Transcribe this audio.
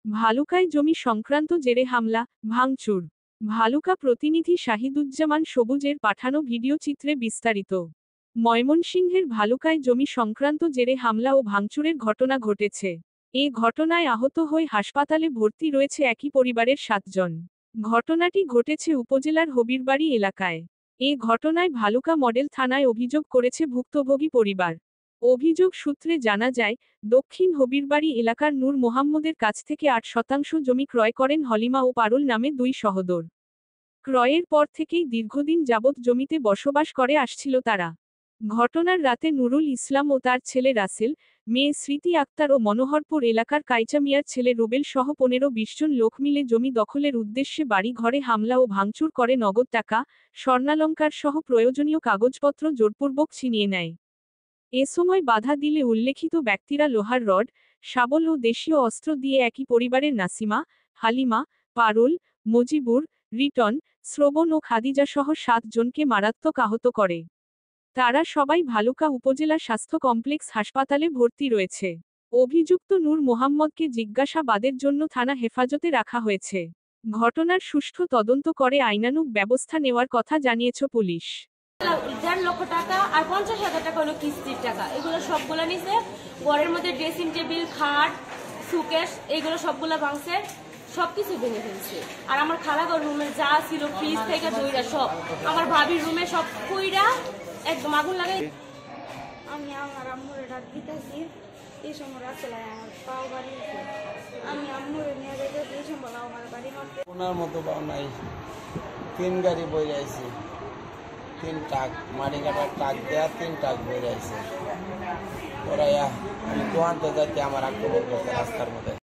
ভালুকায় জমি সংক্রান্ত জেরে হামলা, ভাঙচুর। ভালুকা প্রতিনিধি শাহিদুজ্জামান সবুজের পাঠানো ভিডিও চিত্রে বিস্তারিত। ময়মনসিংহের ভালুকায় জমি সংক্রান্ত জেরে হামলা ও ভাঙচুরের ঘটনা ঘটেছে। এ ঘটনায় আহত হয়ে হাসপাতালে ভর্তি রয়েছে একই পরিবারের 7 জন। ঘটনাটি ঘটেছে উপজেলার হবিরবাড়ি এলাকায়। এ ঘটনায় ভালুকা মডেল থানায় অভিযোগ করেছে ভুক্তভোগী পরিবার। অভিযোগ সূত্রে জানা যায়, দক্ষিণ হবিরবাড়ি এলাকার নূর মোহাম্মদের কাছ থেকে 8% জমি ক্রয় করেন হলিমা ও পারুল নামে 2 সহোদর। ক্রয়ের পর থেকেই দীর্ঘদিন যাবৎ জমিতে বসবাস করে আসছিল তারা। ঘটনার রাতে নুরুল ইসলাম ও তার ছেলে রাসেল, মেয়ে স্মৃতি আক্তার ও মনোহরপুর এলাকার কাইচা মিয়ার ছেলে রুবেল সহ 15-20 জন লোক মিলে জমি দখলের উদ্দেশ্যে বাড়ি ঘরে হামলা ও ভাঙচুর করে নগদ টাকা, স্বর্ণালংকার সহ প্রয়োজনীয় কাগজপত্র জোরপূর্বক ছিনিয়ে নেয়। এ সময় বাধা দিলে উল্লেখিত ব্যক্তিরা লোহার রড, শাবল ও দেশীয় অস্ত্র দিয়ে একই পরিবারের নাসিমা, হালিমা, পারুল, মজিবুর, রিটন, শ্রবণ ও খাদিজাসহ 7 জনকে মারাত্মক আহত করে। তারা সবাই ভালুকা উপজেলা স্বাস্থ্য কমপ্লেক্স হাসপাতালে ভর্তি রয়েছে। অভিযুক্ত নূর মোহাম্মদকে জিজ্ঞাসাবাদের জন্য থানা হেফাজতে রাখা হয়েছে। ঘটনার সুষ্ঠু তদন্ত করে আইনানুগ ব্যবস্থা নেওয়ার কথা জানিয়েছে পুলিশ। 1.5 লক্ষ টাকা আর 50,000 টাকা হলো কিস্তির টাকা। এগুলো সবগুলো নিছে। ঘরের মধ্যে ড্রেসিং টেবিল, খাট, সুকেশ এগুলো সবগুলো ভাঙছে, সবকিছু ভেঙে ফেলছে। আর আমার খালাঘর রুমে যা ছিল ফ্রিজ থেকে দইরা সব, আমার ভাবির রুমে সব কইরা একদম আগুন লাগাই। আমি আমার আম্মুরে ডাক দিতেছি, এই সময় রাস্তায় আমার পাও বাড়ি, আমি আম্মুরে নিয়ে যেতে এই সময় আমার বাড়ি মারতে ওনার মতো পাও নাই। 3 গাড়ি বই যাইছে, 3 টাক মাটি কাটার টাক দেয়া 3 টাক বই যাইছে। ওরা আমি দোয়ানতে যাইতে আমার আক্রমণ করতে রাস্তার মধ্যে।